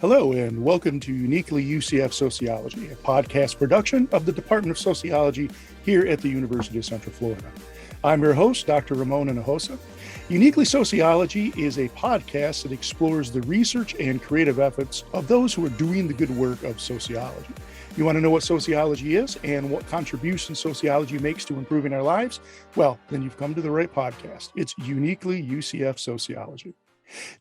Hello, and welcome to Uniquely UCF Sociology, a podcast production of the Department of Sociology here at the University of Central Florida. I'm your host, Dr. Ramon Hinojosa. Uniquely Sociology is a podcast that explores the research and creative efforts of those who are doing the good work of sociology. You want to know what sociology is and what contributions sociology makes to improving our lives? Well, then you've come to the right podcast. It's Uniquely UCF Sociology.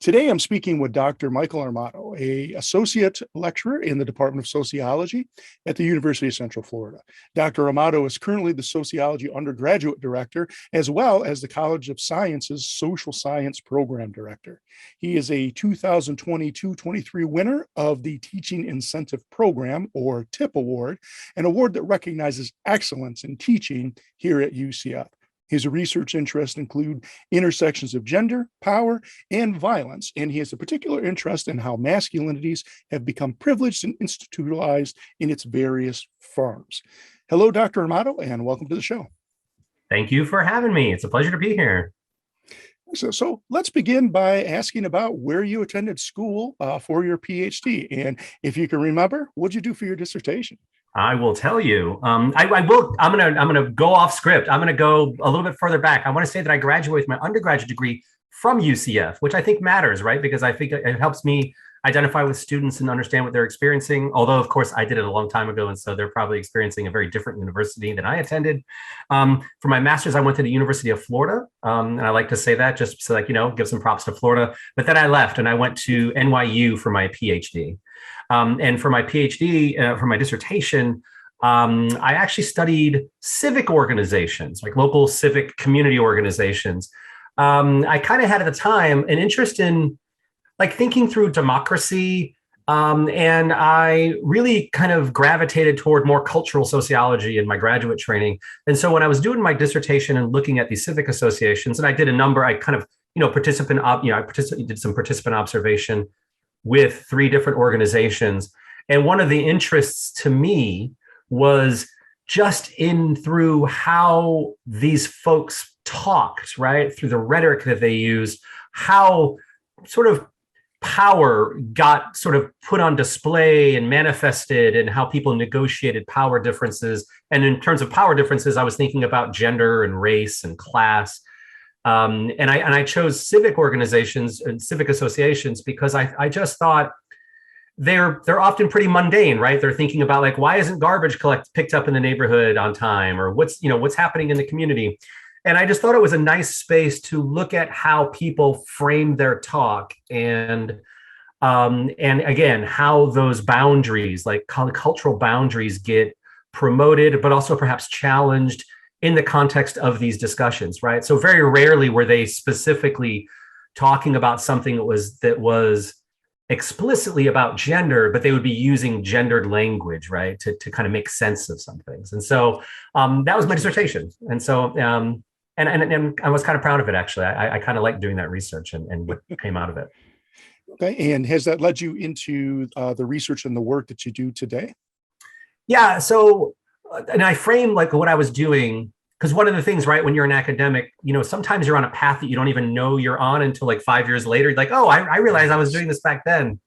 Today, I'm speaking with Dr. Michael Armato, an associate lecturer in the Department of Sociology at the University of Central Florida. Dr. Armato is currently the Sociology Undergraduate Director, as well as the College of Sciences Social Science Program Director. He is a 2022-23 winner of the Teaching Incentive Program, or TIP Award, an award that recognizes excellence in teaching here at UCF. His research interests include intersections of gender, power, and violence, and he has a particular interest in how masculinities have become privileged and institutionalized in its various forms. Hello, Dr. Armato, and welcome to the show. Thank you for having me. It's a pleasure to be here. So let's begin by asking about where you attended school for your PhD, and if you can remember, what did you do for your dissertation? I will tell you. I will. I'm gonna go off script. I'm gonna go a little bit further back. I want to say that I graduated with my undergraduate degree from UCF, which I think matters, right? Because I think it helps me identify with students and understand what they're experiencing. Although, of course, I did it a long time ago, and so they're probably experiencing a very different university than I attended. For my master's, I went to the University of Florida, and I like to say that just so, give some props to Florida. But then I left, and I went to NYU for my PhD. And for my PhD, for my dissertation, I actually studied civic organizations, like local civic community organizations. I kind of had at the time an interest in thinking through democracy. And I really kind of gravitated toward more cultural sociology in my graduate training. And so when I was doing my dissertation and looking at these civic associations, and I did a number, I kind of, did some participant observation with 3 different organizations. And one of the interests to me was just through how these folks talked, right? Through the rhetoric that they used, how sort of power got sort of put on display and manifested, and how people negotiated power differences. And in terms of power differences, I was thinking about gender and race and class. And I chose civic organizations and civic associations because I just thought they're often pretty mundane, right? They're thinking about why isn't garbage picked up in the neighborhood on time, or what's happening in the community. And I just thought it was a nice space to look at how people frame their talk, and again, how those boundaries, cultural boundaries, get promoted, but also perhaps challenged in the context of these discussions, right? So very rarely were they specifically talking about something that was explicitly about gender, but they would be using gendered language, right, to kind of make sense of some things. And so that was my dissertation. And so and I was kind of proud of it, actually. I kind of liked doing that research and what came out of it. Okay, and has that led you into the research and the work that you do today? Yeah. So, and I frame what I was doing, because one of the things, right, when you're an academic, sometimes you're on a path that you don't even know you're on until 5 years later. You're like, oh, I realized I was doing this back then.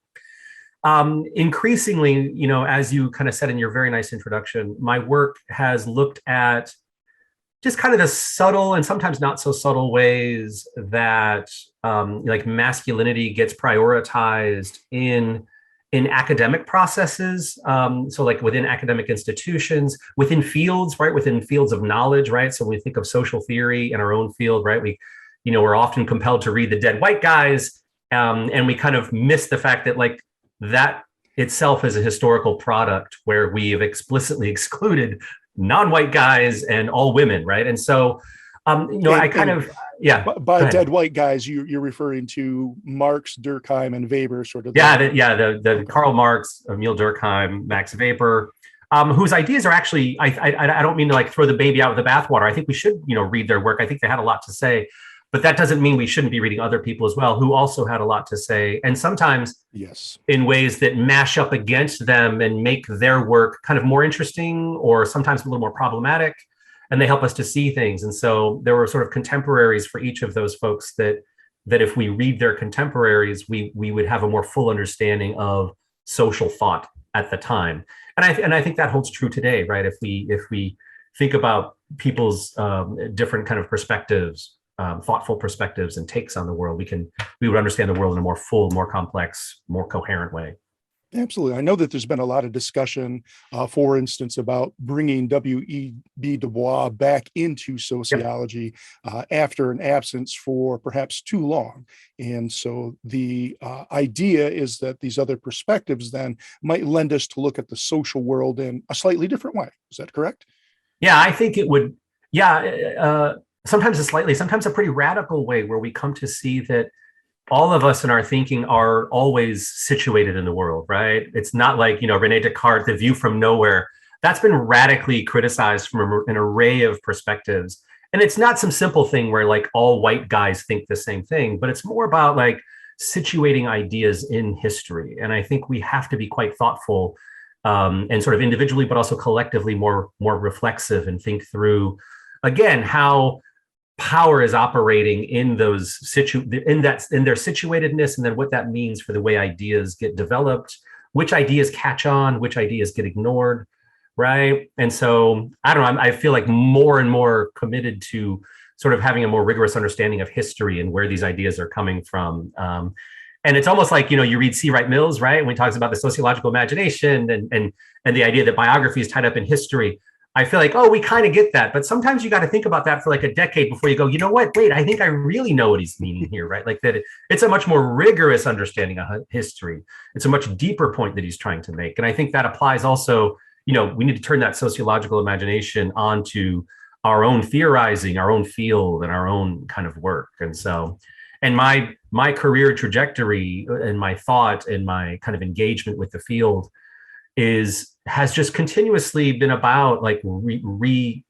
Increasingly, as you kind of said in your very nice introduction, my work has looked at just kind of the subtle and sometimes not so subtle ways that masculinity gets prioritized in academic processes. So within academic institutions, within fields, right? Within fields of knowledge, right? So when we think of social theory in our own field, right? We're often compelled to read the dead white guys. And we kind of miss the fact that that itself is a historical product where we have explicitly excluded non-white guys and all women, right? And so, By dead white guys, you're referring to Marx, Durkheim, and Weber, sort of. The Karl Marx, Emil Durkheim, Max Weber, whose ideas are actually, I don't mean to throw the baby out with the bathwater. I think we should, read their work. I think they had a lot to say, but that doesn't mean we shouldn't be reading other people as well, who also had a lot to say, and sometimes in ways that mash up against them and make their work kind of more interesting, or sometimes a little more problematic. And they help us to see things. And so there were sort of contemporaries for each of those folks that if we read their contemporaries, we would have a more full understanding of social thought at the time. And I think that holds true today, right? If we think about people's different kind of perspectives, thoughtful perspectives and takes on the world, we would understand the world in a more full, more complex, more coherent way. Absolutely. I know that there's been a lot of discussion, for instance, about bringing W.E.B. Du Bois back into sociology after an absence for perhaps too long. And so the idea is that these other perspectives then might lend us to look at the social world in a slightly different way. Is that correct? Yeah, I think it would. Yeah, sometimes sometimes a pretty radical way where we come to see that all of us in our thinking are always situated in the world, right? It's not like, Rene Descartes, the view from nowhere. That's been radically criticized from an array of perspectives. And it's not some simple thing where like all white guys think the same thing, but it's more about like situating ideas in history. And I think we have to be quite thoughtful and sort of individually, but also collectively more reflexive and think through, again, how power is operating in those in their situatedness, and then what that means for the way ideas get developed, which ideas catch on, which ideas get ignored, right? And so I don't know, I feel like more and more committed to sort of having a more rigorous understanding of history and where these ideas are coming from. And it's almost like, you read C. Wright Mills, right, when he talks about the sociological imagination and the idea that biography is tied up in history. I feel like, oh, we kind of get that. But sometimes you got to think about that for like a decade before you go, you know what? Wait, I think I really know what he's meaning here, right? Like that it's a much more rigorous understanding of history. It's a much deeper point that he's trying to make. And I think that applies also, we need to turn that sociological imagination onto our own theorizing, our own field, and our own kind of work. And so, and my career trajectory and my thought and my kind of engagement with the field has just continuously been about like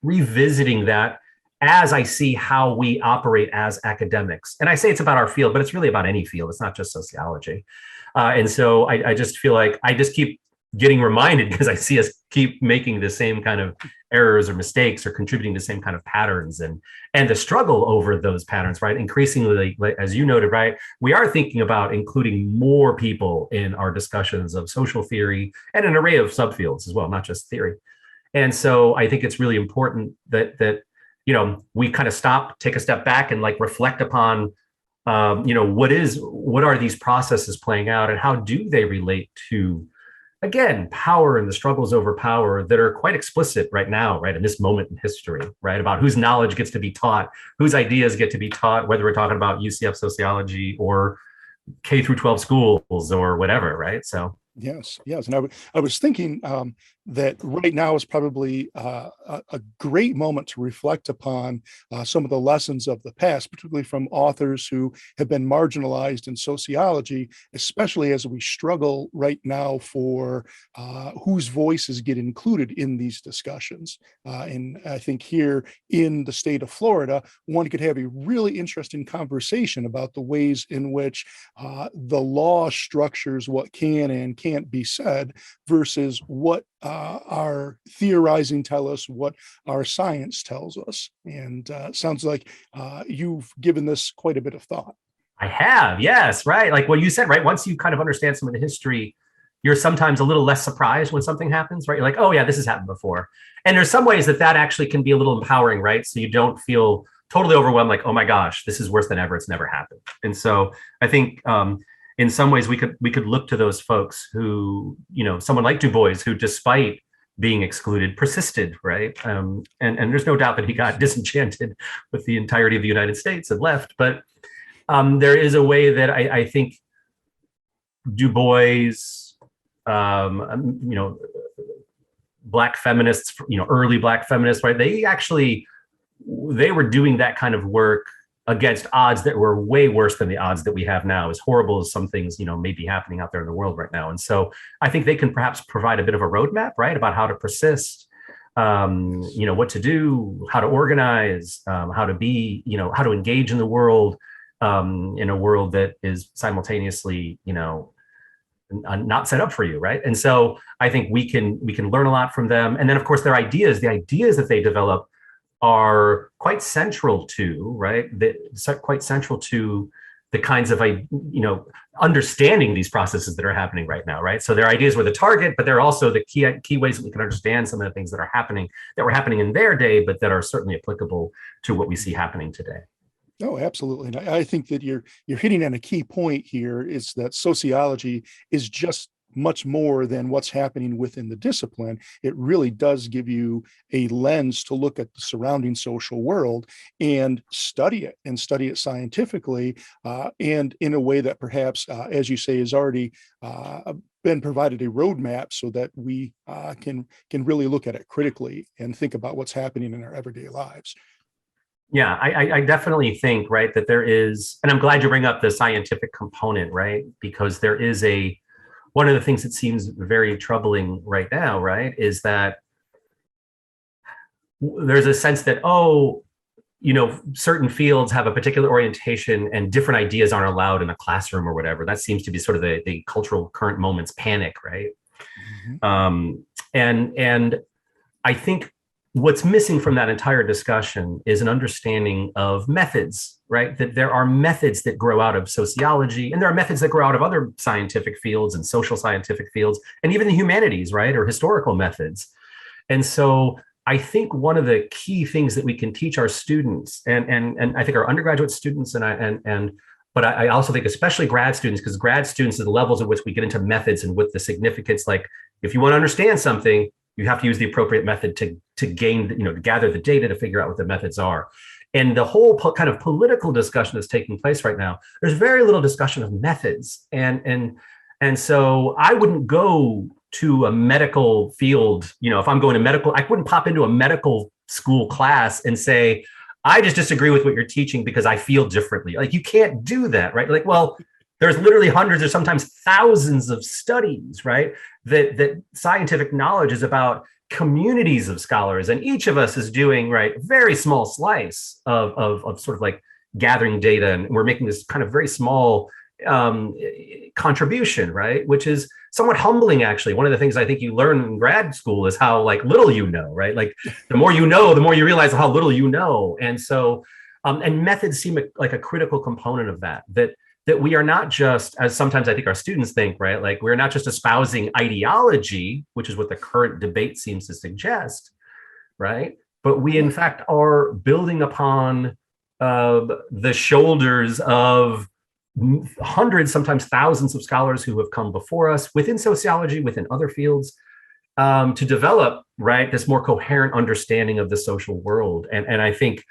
revisiting that as I see how we operate as academics. And I say it's about our field, but it's really about any field. It's not just sociology. And so I just feel like I just keep getting reminded because I see us keep making the same kind of errors or mistakes or contributing to the same kind of patterns and the struggle over those patterns, right? Increasingly, as you noted, right, we are thinking about including more people in our discussions of social theory and an array of subfields as well, not just theory. And so I think it's really important that we kind of stop, take a step back and like reflect upon what are these processes playing out and how do they relate to, again, power and the struggles over power that are quite explicit right now, right, in this moment in history, right, about whose knowledge gets to be taught, whose ideas get to be taught, whether we're talking about UCF sociology or K through 12 schools or whatever, right? So Yes. And I was thinking that right now is probably a great moment to reflect upon some of the lessons of the past, particularly from authors who have been marginalized in sociology, especially as we struggle right now for whose voices get included in these discussions. And I think here in the state of Florida, one could have a really interesting conversation about the ways in which the law structures what can and can't be said versus what our theorizing tell us, what our science tells us. And sounds like you've given this quite a bit of thought. I have, yes, right. Like what you said, right? Once you kind of understand some of the history, you're sometimes a little less surprised when something happens, right? You're like, oh yeah, this has happened before. And there's some ways that actually can be a little empowering, right? So you don't feel totally overwhelmed, like, oh my gosh, this is worse than ever. It's never happened. And so I think in some ways we could look to those folks who, someone like Du Bois, who despite being excluded persisted, right? And there's no doubt that he got disenchanted with the entirety of the United States and left. But there is a way that I think Du Bois, Black feminists, early Black feminists, right? They were doing that kind of work against odds that were way worse than the odds that we have now, as horrible as some things, may be happening out there in the world right now. And so I think they can perhaps provide a bit of a roadmap, right, about how to persist, what to do, how to organize, how to be, how to engage in the world, in a world that is simultaneously, not set up for you, right? And so I think we can learn a lot from them. And then, of course, the ideas that they develop are quite central to, right? Quite central to the kinds of understanding these processes that are happening right now, right? So their ideas were the target, but they're also the key ways that we can understand some of the things that were happening in their day, but that are certainly applicable to what we see happening today. Oh, absolutely. And I think that you're hitting on a key point here, is that sociology is just much more than what's happening within the discipline. It really does give you a lens to look at the surrounding social world and study it scientifically, and in a way that perhaps, as you say, has already been provided a roadmap so that we can really look at it critically and think about what's happening in our everyday lives. Yeah, I definitely think, right, that there is, and I'm glad you bring up the scientific component, right? Because there is one of the things that seems very troubling right now, right, is that there's a sense that, certain fields have a particular orientation and different ideas aren't allowed in a classroom or whatever. That seems to be sort of the cultural current moment's panic, right? Mm-hmm. And I think what's missing from that entire discussion is an understanding of methods, right? That there are methods that grow out of sociology, and there are methods that grow out of other scientific fields and social scientific fields, and even the humanities, right? Or historical methods. And so I think one of the key things that we can teach our students, and I think our undergraduate students, but I also think especially grad students, because grad students are the levels at which we get into methods and with the significance, like if you want to understand something, you have to use the appropriate method to gain, to gather the data to figure out what the methods are. And the whole kind of political discussion that's taking place right now, there's very little discussion of methods. And so I wouldn't go to a medical field, if I'm going to medical, I wouldn't pop into a medical school class and say, I just disagree with what you're teaching because I feel differently. Like, you can't do that, right? Like, well, there's literally hundreds or sometimes thousands of studies, right? That scientific knowledge is about communities of scholars, and each of us is doing, right, very small slice of sort of like gathering data, and we're making this kind of very small contribution, right? Which is somewhat humbling, actually. One of the things I think you learn in grad school is how little you know, right? Like the more you know, the more you realize how little you know. And so, and methods seem like a critical component of that we are not just, as sometimes I think our students think, right? Like, we're not just espousing ideology, which is what the current debate seems to suggest, right? But we, in fact, are building upon the shoulders of hundreds, sometimes thousands of scholars who have come before us within sociology, within other fields, to develop, right, this more coherent understanding of the social world. And I think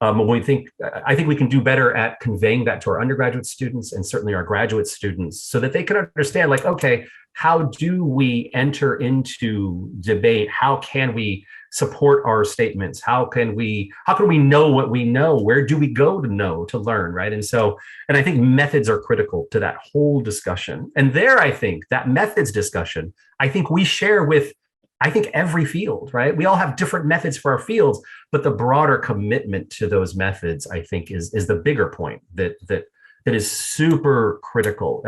I think we can do better at conveying that to our undergraduate students and certainly our graduate students, so that they can understand, like, okay, how do we enter into debate? How can we support our statements? How can we know what we know? Where do we go to know, to learn, right? And I think methods are critical to that whole discussion. And there, I think that methods discussion, I think we share with, every field, right? We all have different methods for our fields, but the broader commitment to those methods, I think, is the bigger point that is super critical.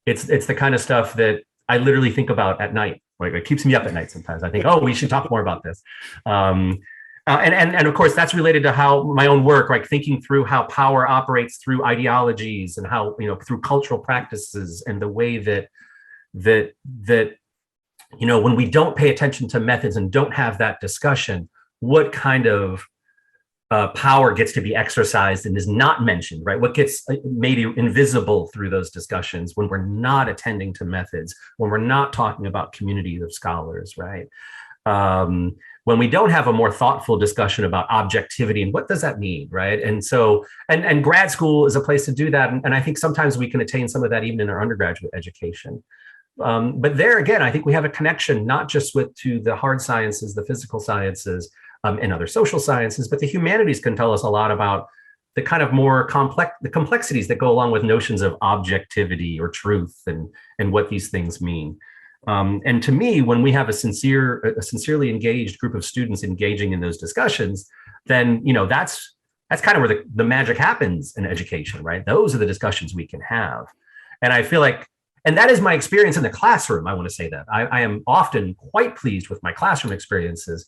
It's the kind of stuff that I literally think about at night. Like, it keeps me up at night sometimes. I think, oh, we should talk more about this. And of course, that's related to how my own work, like thinking through how power operates through ideologies and how, through cultural practices, and the way that when we don't pay attention to methods and don't have that discussion, what kind of power gets to be exercised and is not mentioned, right? What gets made invisible through those discussions when we're not attending to methods, when we're not talking about communities of scholars, right? When we don't have a more thoughtful discussion about objectivity and what does that mean, right? And so, and grad school is a place to do that. And I think sometimes we can attain some of that even in our undergraduate education. But there again, I think we have a connection, not just to the hard sciences, the physical sciences, and other social sciences, but the humanities can tell us a lot about the kind of more the complexities that go along with notions of objectivity or truth, and what these things mean. And to me, when we have a sincerely engaged group of students engaging in those discussions, then that's kind of where the magic happens in education, right? Those are the discussions we can have. And I feel like, and that is my experience in the classroom. I want to say that I am often quite pleased with my classroom experiences.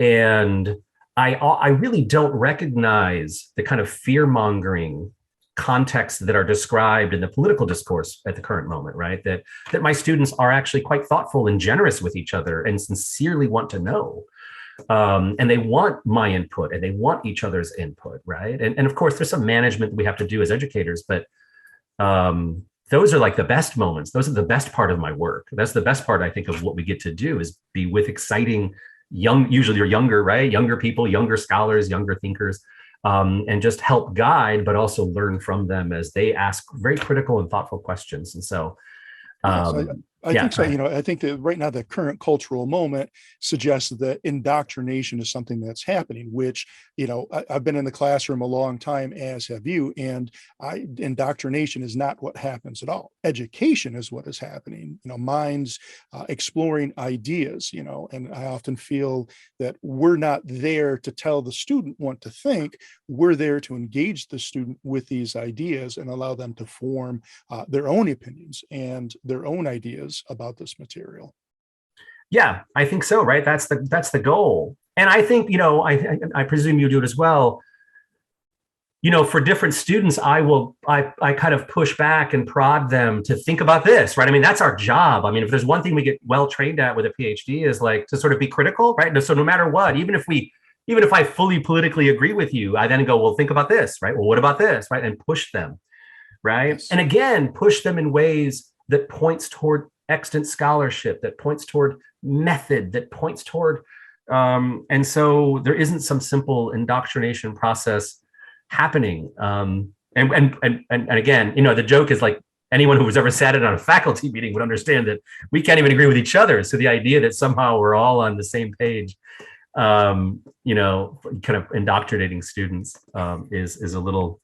And I really don't recognize the kind of fear-mongering contexts that are described in the political discourse at the current moment, right? That my students are actually quite thoughtful and generous with each other and sincerely want to know. And they want my input and they want each other's input, right? And of course, there's some management that we have to do as educators, but those are like the best moments. Those are the best part of my work. That's the best part, I think, of what we get to do is be with exciting usually you're younger, right? Younger people, younger scholars, younger thinkers, and just help guide, but also learn from them as they ask very critical and thoughtful questions. And so, I think so. I think that right now the current cultural moment suggests that indoctrination is something that's happening, which, I've been in the classroom a long time, as have you, and indoctrination is not what happens at all. Education is what is happening, minds exploring ideas, and I often feel that we're not there to tell the student what to think. We're there to engage the student with these ideas and allow them to form their own opinions and their own ideas about this material. Yeah, I think so, right? That's the goal. And I think, I presume you do it as well. For different students, I kind of push back and prod them to think about this, right? I mean, that's our job. I mean, if there's one thing we get well trained at with a PhD is like to sort of be critical, right? So no matter what, even if I fully politically agree with you, I then go, well, think about this, right? Well, what about this, right? And push them, right? Yes. And again, push them in ways that points toward extant scholarship, that points toward method, that points toward, and so there isn't some simple indoctrination process happening. And again, the joke is like anyone who was ever sat in on a faculty meeting would understand that we can't even agree with each other. So the idea that somehow we're all on the same page, kind of indoctrinating students is a little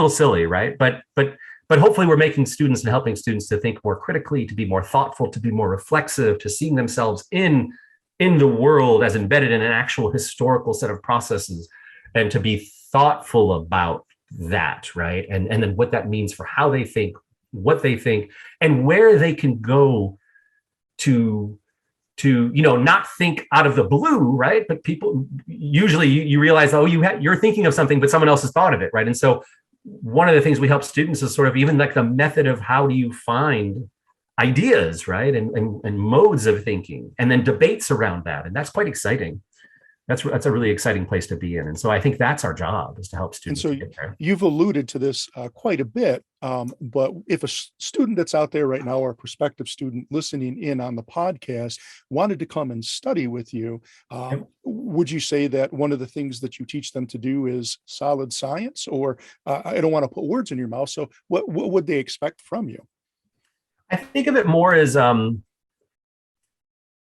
silly, right? But hopefully we're making students and helping students to think more critically, to be more thoughtful, to be more reflexive, to seeing themselves in the world as embedded in an actual historical set of processes, and to be thoughtful about that, right? And then what that means for how they think, what they think, and where they can go to not think out of the blue, right? But people usually you realize, oh, you're thinking of something, but someone else has thought of it, right? And so one of the things we help students is sort of even like the method of how do you find ideas, right? And modes of thinking, and then debates around that. And that's quite exciting. That's a really exciting place to be in. And so I think that's our job, is to help students get there. You've alluded to this quite a bit, but if a student that's out there right now, or a prospective student listening in on the podcast, wanted to come and study with you, would you say that one of the things that you teach them to do is solid science? Or I don't want to put words in your mouth, so what would they expect from you? I think of it more as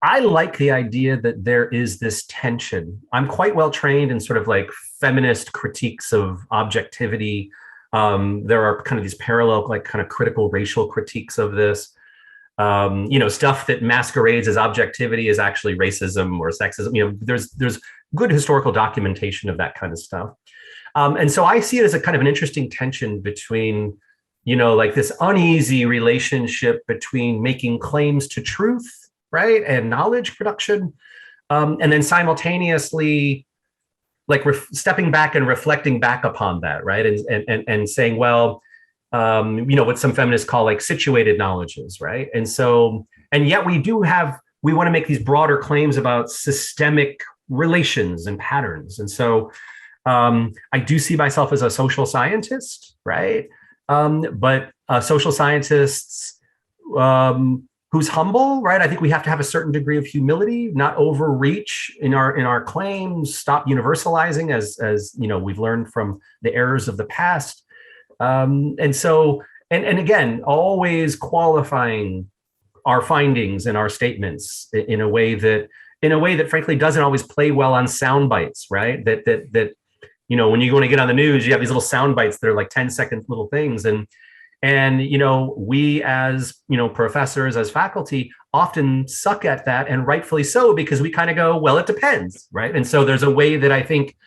I like the idea that there is this tension. I'm quite well trained in sort of like feminist critiques of objectivity. There are kind of these parallel, like kind of critical racial critiques of this. Stuff that masquerades as objectivity is actually racism or sexism. There's good historical documentation of that kind of stuff. And so I see it as a kind of an interesting tension between, like this uneasy relationship between making claims to truth, right, and knowledge production, and then simultaneously like stepping back and reflecting back upon that, right, and saying, well, what some feminists call like situated knowledges, right? And so, and yet we want to make these broader claims about systemic relations and patterns. And so I do see myself as a social scientist, right? But social scientists who's humble, right? I think we have to have a certain degree of humility, not overreach in our claims, stop universalizing as we've learned from the errors of the past. And so, and again, always qualifying our findings and our statements in a way that frankly doesn't always play well on sound bites, right? That when you want to get on the news, you have these little sound bites that are like 10-second little things. And we as, professors, as faculty often suck at that, and rightfully so, because we kind of go, well, it depends, right? And so there's a way that I think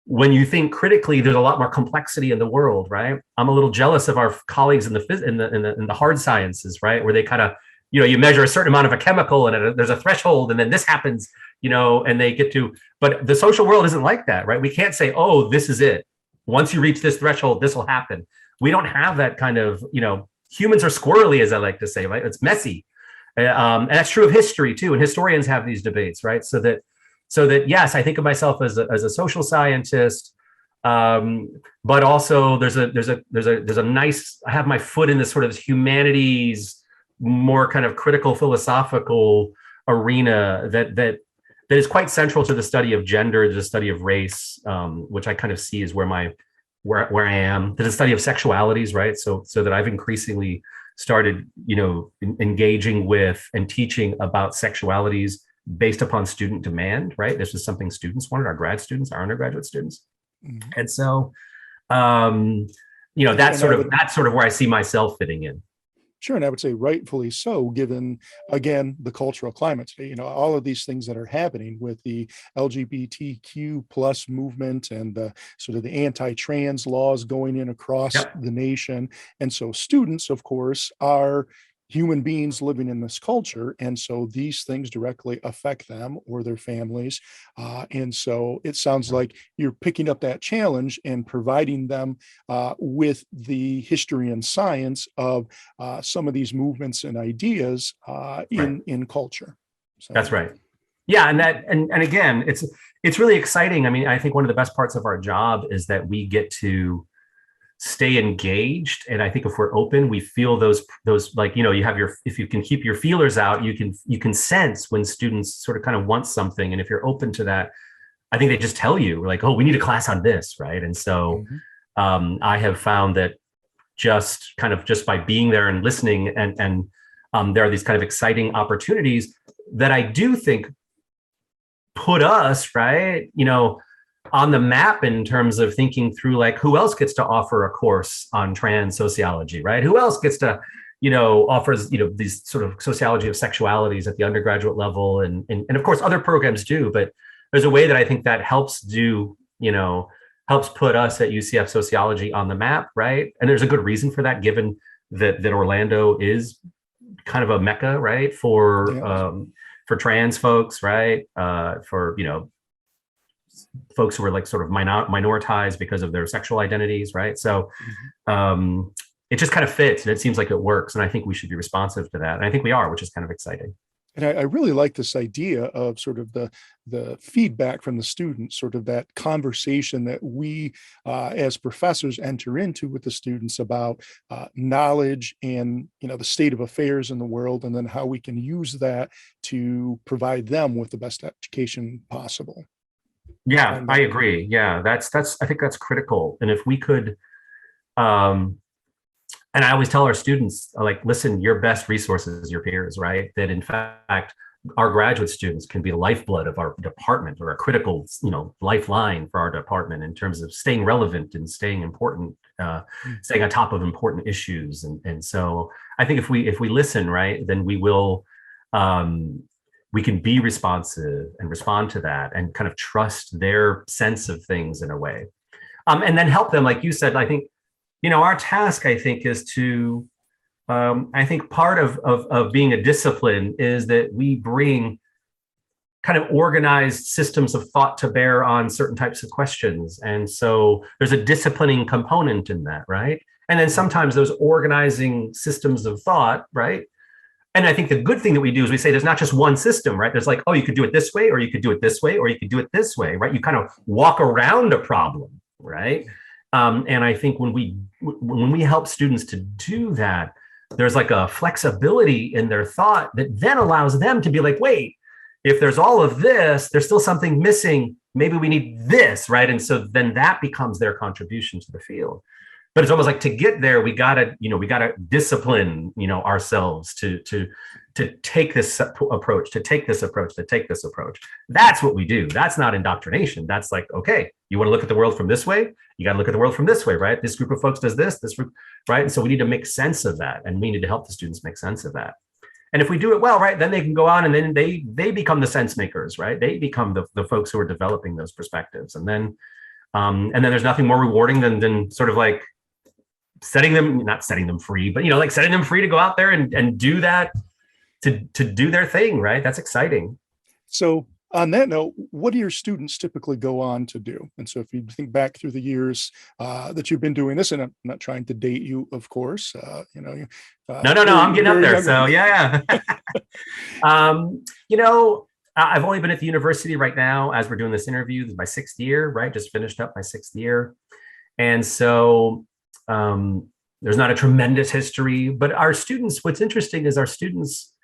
when you think critically, there's a lot more complexity in the world, right? I'm a little jealous of our colleagues in the hard sciences, right? Where they kind of, you measure a certain amount of a chemical and there's a threshold, and then this happens, and they get to, but the social world isn't like that, right? We can't say, oh, this is it. Once you reach this threshold, this will happen. We don't have that kind of, humans are squirrely, as I like to say, right? It's messy. And that's true of history too. And historians have these debates, right? So that yes, I think of myself as a social scientist, but also there's a nice, I have my foot in this sort of humanities, more kind of critical philosophical arena that is quite central to the study of gender, the study of race, which I kind of see is where I am, to the study of sexualities, right? So that I've increasingly started, engaging with and teaching about sexualities based upon student demand, right? This is something students wanted, our grad students, our undergraduate students. Mm-hmm. And so, that's sort of where I see myself fitting in. Sure. And I would say rightfully so, given, again, the cultural climate today, all of these things that are happening with the LGBTQ plus movement and the sort of the anti-trans laws going in across the nation. And so students, of course, are human beings living in this culture. And so these things directly affect them or their families. And so it sounds like you're picking up that challenge and providing them with the history and science of some of these movements and ideas in culture. So. That's right. Yeah. And again, it's really exciting. I mean, I think one of the best parts of our job is that we get to stay engaged. And I think if we're open, we feel those, like, you have if you can keep your feelers out, you can sense when students sort of kind of want something. And if you're open to that, I think they just tell you like, oh, we need a class on this. Right. And so I have found that just by being there and listening and there are these kind of exciting opportunities that I do think put us, right, on the map in terms of thinking through like who else gets to offer a course on trans sociology, right? Who else gets to, offers, these sort of sociology of sexualities at the undergraduate level. And of course, other programs do, but there's a way that I think that helps put us at UCF sociology on the map, right? And there's a good reason for that, given that Orlando is kind of a mecca, right? For trans folks, right? For, folks who are like sort of minoritized because of their sexual identities, right? So it just kind of fits and it seems like it works. And I think we should be responsive to that. And I think we are, which is kind of exciting. And I really like this idea of sort of the feedback from the students, sort of that conversation that we as professors enter into with the students about knowledge and, the state of affairs in the world, and then how we can use that to provide them with the best education possible. Yeah, I agree. Yeah, I think that's critical. And if we could, and I always tell our students, like, listen, your best resource is your peers, right? That in fact, our graduate students can be the lifeblood of our department, or a critical, lifeline for our department in terms of staying relevant and staying important, staying on top of important issues. And so I think if we listen, right, then we will, we can be responsive and respond to that and kind of trust their sense of things in a way. And then help them, like you said. I think, our task, I think, is to, I think part of being a discipline is that we bring kind of organized systems of thought to bear on certain types of questions. And so there's a disciplining component in that, right? And then sometimes those organizing systems of thought, right? And I think the good thing that we do is we say there's not just one system, right? There's like, oh, you could do it this way, or you could do it this way, or you could do it this way, right? You kind of walk around a problem, right? And I think when we help students to do that, there's like a flexibility in their thought that then allows them to be like, wait, if there's all of this, there's still something missing. Maybe we need this, right? And so then that becomes their contribution to the field. But it's almost like to get there, we gotta discipline, ourselves to take this approach, to take this approach. That's what we do. That's not indoctrination. That's like, okay, you want to look at the world from this way? You got to look at the world from this way, right? This group of folks does this group, right? And so we need to make sense of that, and we need to help the students make sense of that. And if we do it well, right, then they can go on and then they become the sense makers, right? They become the folks who are developing those perspectives. And then there's nothing more rewarding than sort of like not setting them free, but like setting them free to go out there and do that, to do their thing, right? That's exciting. So On that note, what do your students typically go on to do? And so if you think back through the years that you've been doing this, and I'm not trying to date you, of course, No, I'm getting up there. young. So yeah. You know, I've only been at the university right now as we're doing this interview. This is my 6th year, right? Just finished up my 6th year. And so there's not a tremendous history, but our students, what's interesting is our students,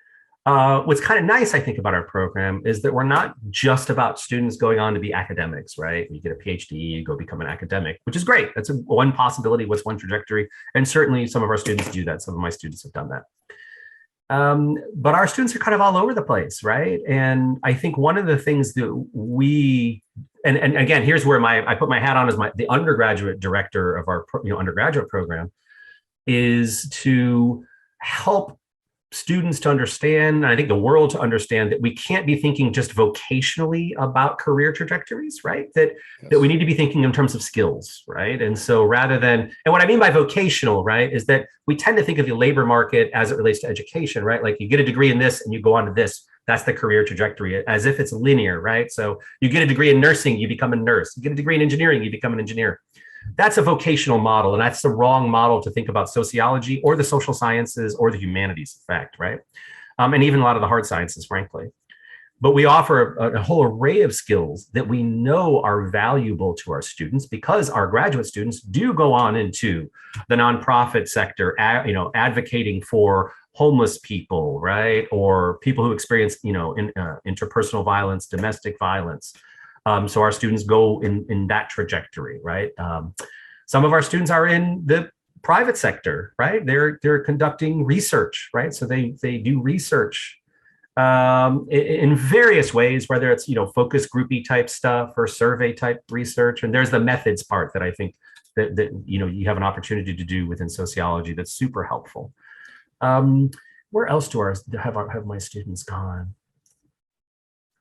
what's kind of nice, I think, about our program is that we're not just about students going on to be academics, right? You get a PhD, you go become an academic, which is great. That's one possibility, what's one trajectory. And certainly some of our students do that. Some of my students have done that. But our students are kind of all over the place, right? And I think one of the things that and again, here's where I put my hat on as the undergraduate director of our undergraduate program, is to help students to understand, and I think the world to understand, that we can't be thinking just vocationally about career trajectories, right? That we need to be thinking in terms of skills, right? And so rather than, and what I mean by vocational, right, is that we tend to think of the labor market as it relates to education, right? Like you get a degree in this and you go on to this. That's the career trajectory, as if it's linear, right? So you get a degree in nursing, you become a nurse. You get a degree in engineering, you become an engineer. That's a vocational model, and that's the wrong model to think about sociology or the social sciences or the humanities, in fact, right? And even a lot of the hard sciences, frankly. But we offer a whole array of skills that we know are valuable to our students, because our graduate students do go on into the nonprofit sector, advocating for homeless people, right? Or people who experience, interpersonal violence, domestic violence. So our students go in that trajectory, right? Some of our students are in the private sector, right? They're conducting research, right? So they do research in various ways, whether it's focus groupy type stuff or survey type research. And there's the methods part that I think that you have an opportunity to do within sociology that's super helpful. Where else have my students gone?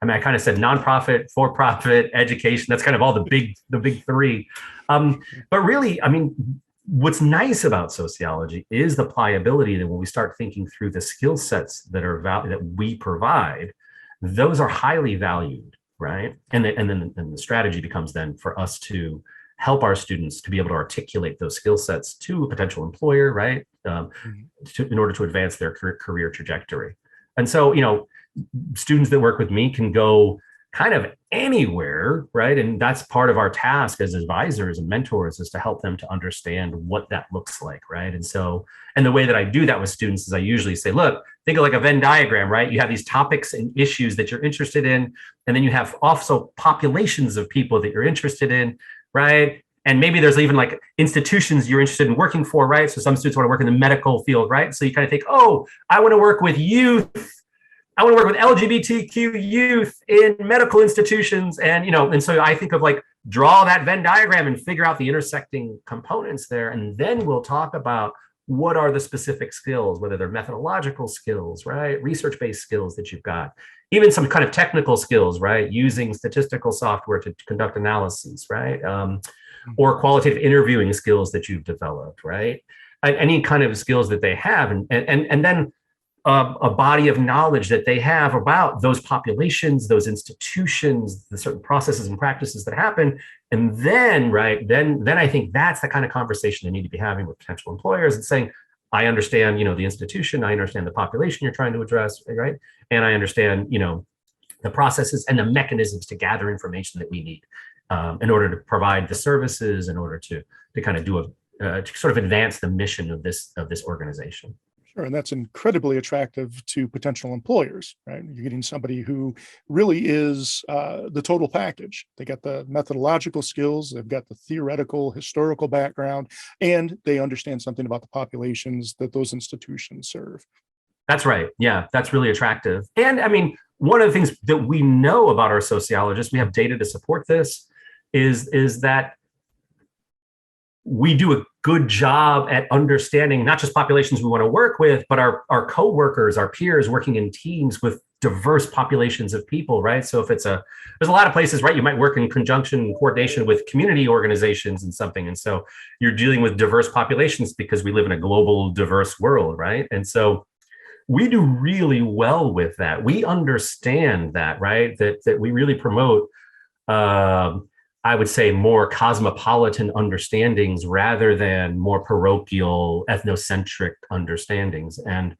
I mean, I kind of said nonprofit, for-profit, education. That's kind of all the big three. But really, I mean, what's nice about sociology is the pliability that when we start thinking through the skill sets that we provide, those are highly valued, right? And then the strategy becomes then for us to help our students to be able to articulate those skill sets to a potential employer, right? In order to advance their career trajectory. And so, students that work with me can go kind of anywhere, right? And that's part of our task as advisors and mentors, is to help them to understand what that looks like, right? And so, and the way that I do that with students is I usually say, look, think of like a Venn diagram, right? You have these topics and issues that you're interested in, and then you have also populations of people that you're interested in, right? And maybe there's even like institutions you're interested in working for, right? So some students want to work in the medical field, right? So you kind of think, oh, I want to work with youth. I want to work with LGBTQ youth in medical institutions. And so I think of like, draw that Venn diagram and figure out the intersecting components there. And then we'll talk about what are the specific skills, whether they're methodological skills, right? Research-based skills that you've got, even some kind of technical skills, right? Using statistical software to conduct analyses, right? Or qualitative interviewing skills that you've developed, right? Any kind of skills that they have. And then a body of knowledge that they have about those populations, those institutions, the certain processes and practices that happen. And then, right, then I think that's the kind of conversation they need to be having with potential employers and saying, I understand, the institution, I understand the population you're trying to address, right? And I understand, the processes and the mechanisms to gather information that we need in order to provide the services, in order to kind of do to sort of advance the mission of this organization. Sure, and that's incredibly attractive to potential employers, right? You're getting somebody who really is the total package. They got the methodological skills, they've got the theoretical, historical background, and they understand something about the populations that those institutions serve. That's right. Yeah, that's really attractive. And I mean, one of the things that we know about our sociologists, we have data to support this, is that we do a good job at understanding not just populations we want to work with, but our coworkers, our peers working in teams with diverse populations of people, right? So if there's a lot of places, right, you might work in conjunction and coordination with community organizations and something. And so you're dealing with diverse populations because we live in a global, diverse world, right? And so we do really well with that. We understand that, right? That we really promote, I would say, more cosmopolitan understandings rather than more parochial, ethnocentric understandings. And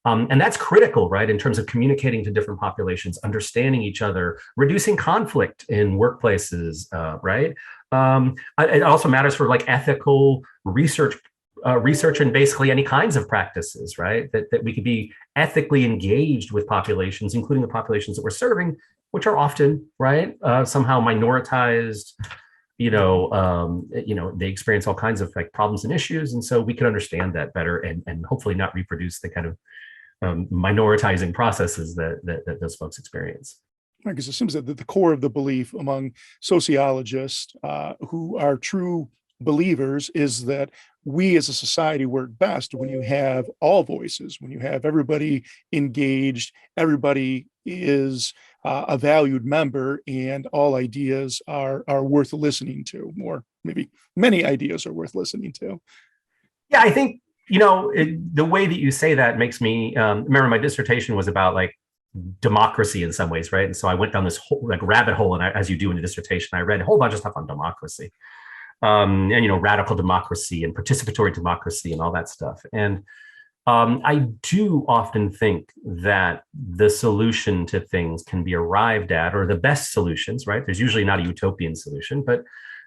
that's critical, right, in terms of communicating to different populations, understanding each other, reducing conflict in workplaces, right? It also matters for like ethical research and basically any kinds of practices, right? That we could be ethically engaged with populations, including the populations that we're serving, which are often, right, somehow minoritized. They experience all kinds of like problems and issues, and so we can understand that better and hopefully not reproduce the kind of minoritizing processes that those folks experience. Because it seems that the core of the belief among sociologists who are true believers is that we as a society work best when you have all voices, when you have everybody engaged, everybody is a valued member, and all ideas are worth listening to, or maybe many ideas are worth listening to. Yeah, I think, the way that you say that makes me remember my dissertation was about like democracy in some ways, right? And so I went down this whole like rabbit hole, and as you do in a dissertation, I read a whole bunch of stuff on democracy, and radical democracy and participatory democracy and all that stuff. And I do often think that the solution to things can be arrived at, or the best solutions, right? There's usually not a utopian solution, but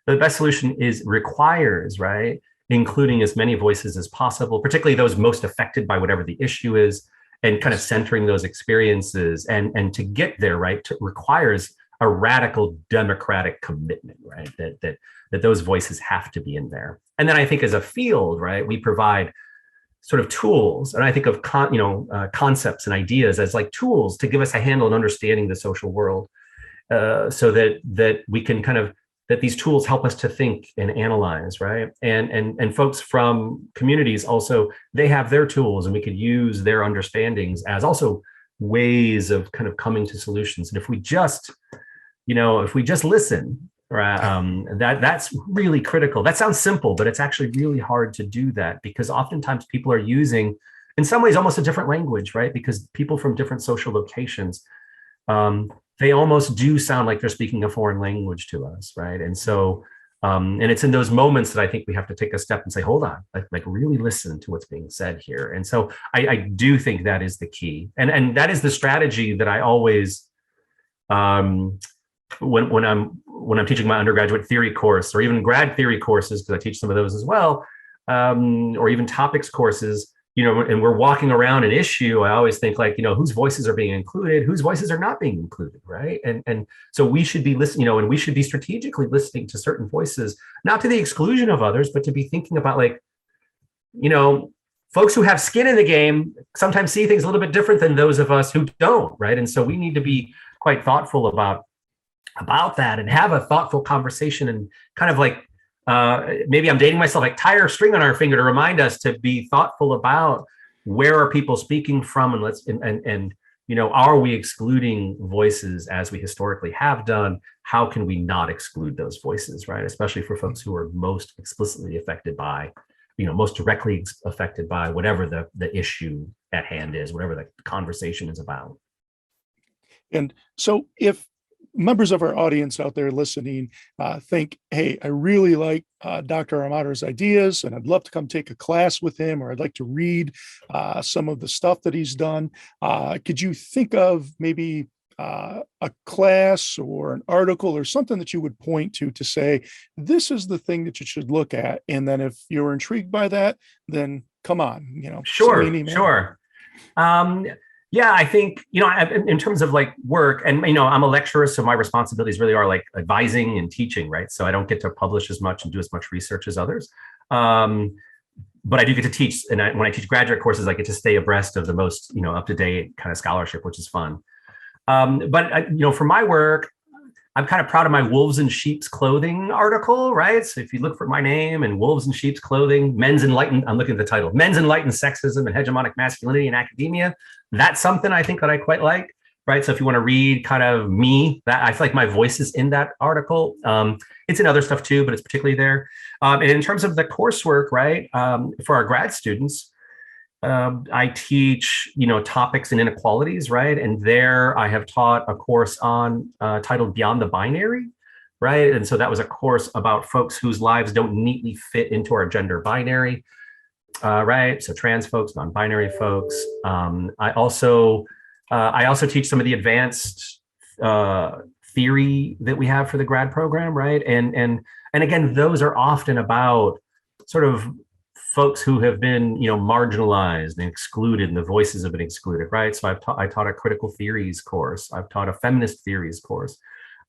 the best solution requires, right, including as many voices as possible, particularly those most affected by whatever the issue is, and kind of centering those experiences. And to get there, right, requires a radical democratic commitment, right? That those voices have to be in there. And then I think as a field, right, we provide sort of tools, and I think of concepts and ideas as like tools to give us a handle on understanding the social world, so that we can that these tools help us to think and analyze, right? And folks from communities also, they have their tools, and we could use their understandings as also ways of kind of coming to solutions. And if we just listen, right, that's really critical. That sounds simple, but it's actually really hard to do that, because oftentimes people are using, in some ways, almost a different language, right? Because people from different social locations, they almost do sound like they're speaking a foreign language to us, right? And so, and it's in those moments that I think we have to take a step and say, hold on, like really listen to what's being said here. And so I do think that is the key. And that is the strategy that I always, when I'm teaching my undergraduate theory course, or even grad theory courses, because I teach some of those as well, or even topics courses, and we're walking around an issue, I always think like, whose voices are being included, whose voices are not being included, right? And so we should be listening, and we should be strategically listening to certain voices, not to the exclusion of others, but to be thinking about like, folks who have skin in the game sometimes see things a little bit different than those of us who don't, right? And so we need to be quite thoughtful about that, and have a thoughtful conversation, and kind of like, maybe I'm dating myself, like tie a string on our finger to remind us to be thoughtful about where are people speaking from, and are we excluding voices as we historically have done? How can we not exclude those voices, right? Especially for folks who are most explicitly affected by, most directly affected by whatever the issue at hand is, whatever the conversation is about. And so if members of our audience out there listening think, hey, I really like Dr. Armato's ideas, and I'd love to come take a class with him, or I'd like to read some of the stuff that he's done, could you think of maybe a class or an article or something that you would point to say, this is the thing that you should look at? And then if you're intrigued by that, then come on, Sure. Yeah, I think, in terms of like work, and, I'm a lecturer, so my responsibilities really are like advising and teaching, right? So I don't get to publish as much and do as much research as others. But I do get to teach. And when I teach graduate courses, I get to stay abreast of the most, up-to-date kind of scholarship, which is fun. But for my work, I'm kind of proud of my Wolves in Sheep's Clothing article, right? So if you look for my name and Wolves in Sheep's Clothing, I'm looking at the title, Men's Enlightened Sexism and Hegemonic Masculinity in Academia. That's something I think that I quite like, right? So if you want to read kind of me, that I feel like my voice is in that article. It's in other stuff too, but it's particularly there. And in terms of the coursework, right, for our grad students, I teach, topics and inequalities, right? And there I have taught a course on titled Beyond the Binary, right? And so that was a course about folks whose lives don't neatly fit into our gender binary, right? So trans folks, non-binary folks. I also teach some of the advanced theory that we have for the grad program, right? And again, those are often about sort of folks who have been, marginalized and excluded, and the voices have been excluded, right? So I taught a critical theories course. I've taught a feminist theories course,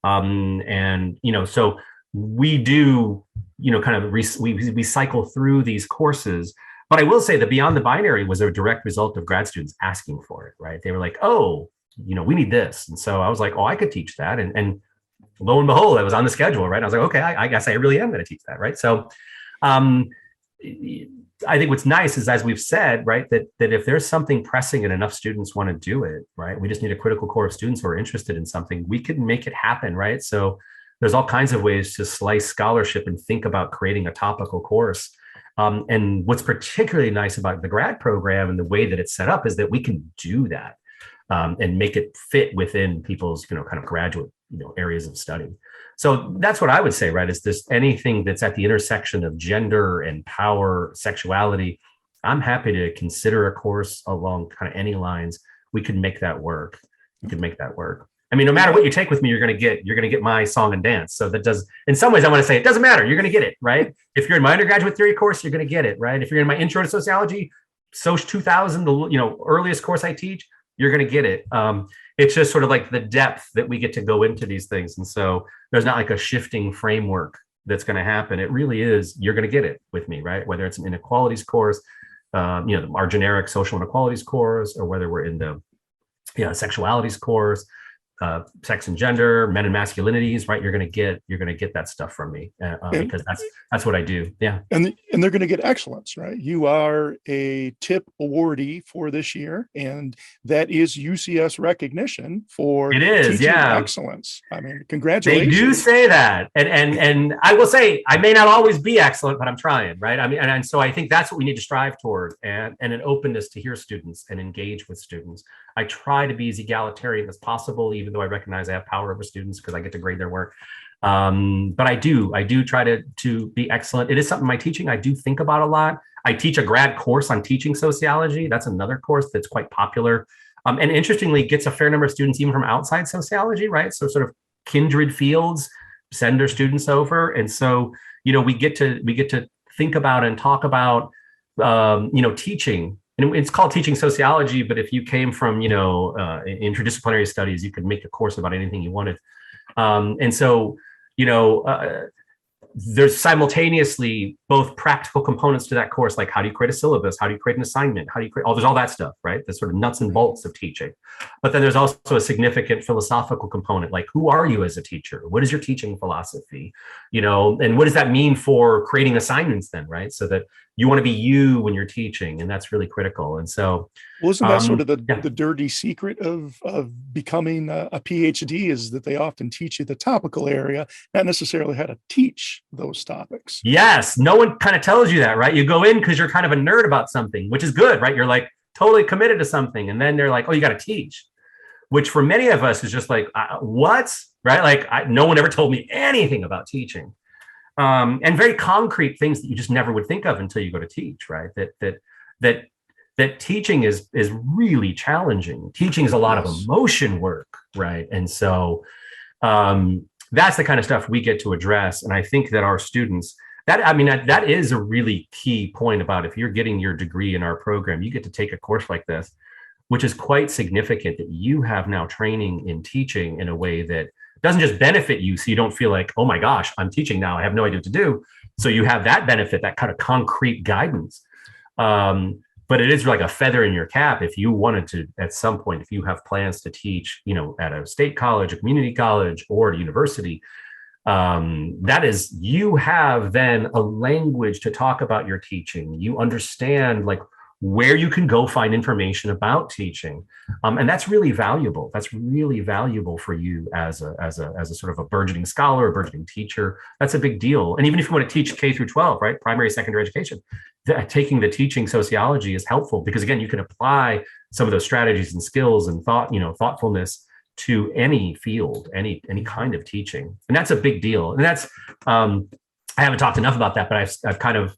and so we do, kind of we cycle through these courses. But I will say that Beyond the Binary was a direct result of grad students asking for it, right? They were like, oh, we need this, and so I was like, oh, I could teach that, and lo and behold, I was on the schedule, right? I was like, okay, I guess I really am going to teach that, right? So. I think what's nice is, as we've said, right, that if there's something pressing and enough students want to do it, right, we just need a critical core of students who are interested in something, we can make it happen, right? So there's all kinds of ways to slice scholarship and think about creating a topical course. And what's particularly nice about the grad program and the way that it's set up is that we can do that and make it fit within people's, kind of graduate, areas of study. So that's what I would say, right? Is this anything that's at the intersection of gender and power, sexuality? I'm happy to consider a course along kind of any lines. We can make that work. We can make that work. I mean, no matter what you take with me, you're going to get my song and dance. So that does, in some ways, I want to say it doesn't matter. You're going to get it, right? If you're in my undergraduate theory course, you're going to get it, right? If you're in my intro to sociology, Soc 2000, the earliest course I teach, you're going to get it. It's just sort of like the depth that we get to go into these things. And so there's not like a shifting framework that's going to happen. It really is, you're going to get it with me, right? Whether it's an inequalities course, our generic social inequalities course, or whether we're in the sexualities course, sex and gender, men and masculinities, right? You're going to get that stuff from me because that's what I do. Yeah. And they're going to get excellence, right? You are a TIP awardee for this year, and that is UCS recognition for teaching excellence. I mean, congratulations. They do say that. And I will say, I may not always be excellent, but I'm trying, right? I mean, and so I think that's what we need to strive toward, and an openness to hear students and engage with students. I try to be as egalitarian as possible, even though I recognize I have power over students because I get to grade their work. But I do try to be excellent. It is something my teaching I do think about a lot. I teach a grad course on teaching sociology. That's another course that's quite popular. And interestingly, gets a fair number of students even from outside sociology, right? So sort of kindred fields send their students over. And so, we get to think about and talk about, teaching. And it's called teaching sociology, but if you came from, interdisciplinary studies, you could make a course about anything you wanted. And so, there's simultaneously both practical components to that course, like how do you create a syllabus? How do you create an assignment? How do you create, there's all that stuff, right? The sort of nuts and bolts of teaching. But then there's also a significant philosophical component, like who are you as a teacher? What is your teaching philosophy? And what does that mean for creating assignments then, right? So that you want to be you when you're teaching, and that's really critical. And so, well, isn't that sort of the dirty secret of becoming a PhD is that they often teach you the topical area, not necessarily how to teach those topics. Yes, no one kind of tells you that, right? You go in because you're kind of a nerd about something, which is good, right? You're like totally committed to something, and then they're like, "Oh, you got to teach," which for many of us is just like, "What?" Right? Like, no one ever told me anything about teaching. And very concrete things that you just never would think of until you go to teach, right? That teaching is really challenging. Teaching is a lot of emotion work, right? And so that's the kind of stuff we get to address. And I think that our students, that is a really key point about if you're getting your degree in our program, you get to take a course like this, which is quite significant that you have now training in teaching in a way that doesn't just benefit you so you don't feel like, oh my gosh, I'm teaching now, I have no idea what to do. So you have that benefit, that kind of concrete guidance. But it is like a feather in your cap if you wanted to, at some point, if you have plans to teach, at a state college, a community college, or a university, that is, you have then a language to talk about your teaching. You understand like where you can go find information about teaching. And that's really valuable. That's really valuable for you as a sort of a burgeoning scholar, a burgeoning teacher. That's a big deal. And even if you want to teach K through 12, right? Primary, secondary education, taking the teaching sociology is helpful because, again, you can apply some of those strategies and skills and thoughtfulness to any field, any kind of teaching. And that's a big deal. And that's, I haven't talked enough about that, but I've kind of,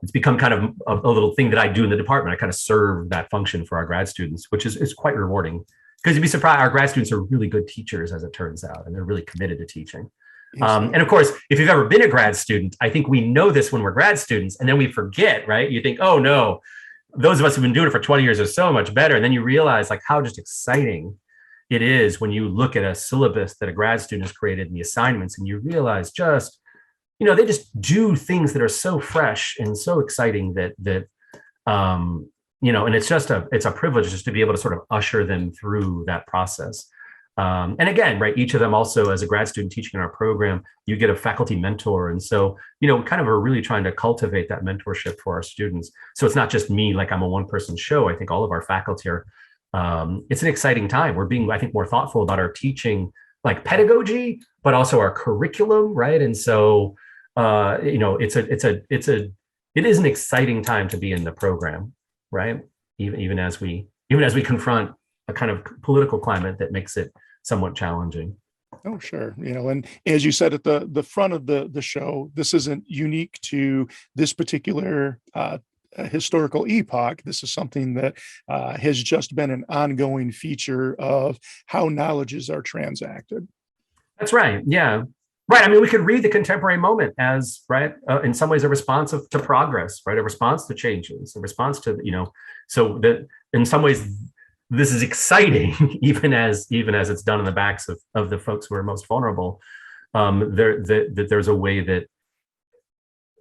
it's become kind of a little thing that I do in the department. I kind of serve that function for our grad students, which is quite rewarding, because you'd be surprised, our grad students are really good teachers, as it turns out, and they're really committed to teaching. And of course, if you've ever been a grad student, I think we know this when we're grad students, and then we forget, right? You think, oh no, those of us who've been doing it for 20 years are so much better. And then you realize like how just exciting it is when you look at a syllabus that a grad student has created and the assignments, and you realize just, they just do things that are so fresh and so exciting that and it's a privilege just to be able to sort of usher them through that process. And again, right, each of them also, as a grad student teaching in our program, you get a faculty mentor. And so, kind of are really trying to cultivate that mentorship for our students. So it's not just me, like I'm a one-person show. I think all of our faculty are, it's an exciting time. We're being, I think, more thoughtful about our teaching, like pedagogy, but also our curriculum, right? And so, it is an exciting time to be in the program, right? Even as we confront a kind of political climate that makes it somewhat challenging. Oh, sure. And as you said at the front of the show, this isn't unique to this particular historical epoch. This is something that has just been an ongoing feature of how knowledges are transacted. That's right. Yeah. Right. I mean, we could read the contemporary moment as, right, in some ways, a response to progress, right? A response to changes, a response to, so that in some ways, this is exciting, even as it's done on the backs of the folks who are most vulnerable. There's a way that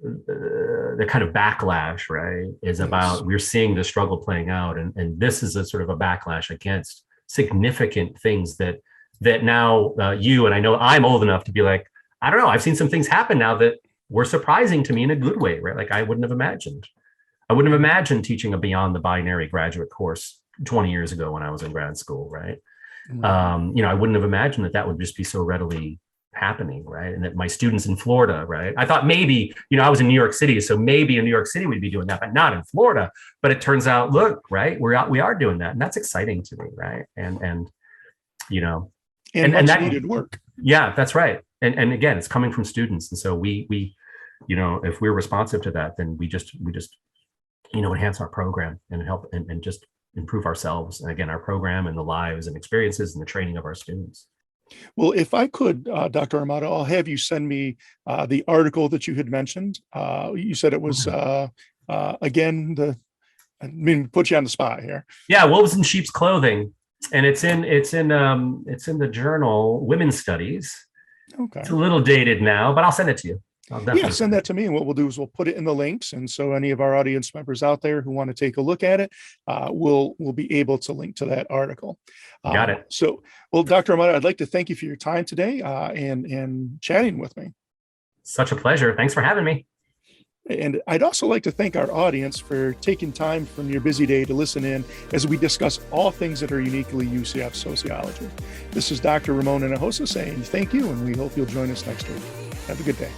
the kind of backlash, right, is about, we're seeing the struggle playing out. And this is a sort of a backlash against significant things that now you, and I know I'm old enough to be like, I don't know, I've seen some things happen now that were surprising to me in a good way, right? Like I wouldn't have imagined teaching a beyond the binary graduate course 20 years ago when I was in grad school, right? I wouldn't have imagined that would just be so readily happening, right? And that my students in Florida, right? I thought maybe, I was in New York City, so maybe in New York City we'd be doing that, but not in Florida. But it turns out, look, right, we are doing that, and that's exciting to me, right? And that needed work. Yeah, that's right. And again, it's coming from students, and so we if we're responsive to that, then we just enhance our program and help and just improve ourselves, and again, our program and the lives and experiences and the training of our students. Well, if I could, Dr. Armato, I'll have you send me the article that you had mentioned. You said it was again put you on the spot here. Yeah, Wolves in Sheep's Clothing, and it's in the journal Women's Studies. Okay, it's a little dated now, but I'll send it to you. Yeah, send that to me, and what we'll do is we'll put it in the links, and so any of our audience members out there who want to take a look at it, we'll be able to link to that article. Got it. So, well, Dr. Armato, I'd like to thank you for your time today and chatting with me. Such a pleasure. Thanks for having me. And I'd also like to thank our audience for taking time from your busy day to listen in as we discuss all things that are uniquely UCF sociology. This is Dr. Ramon Hinojosa saying thank you, and we hope you'll join us next week. Have a good day.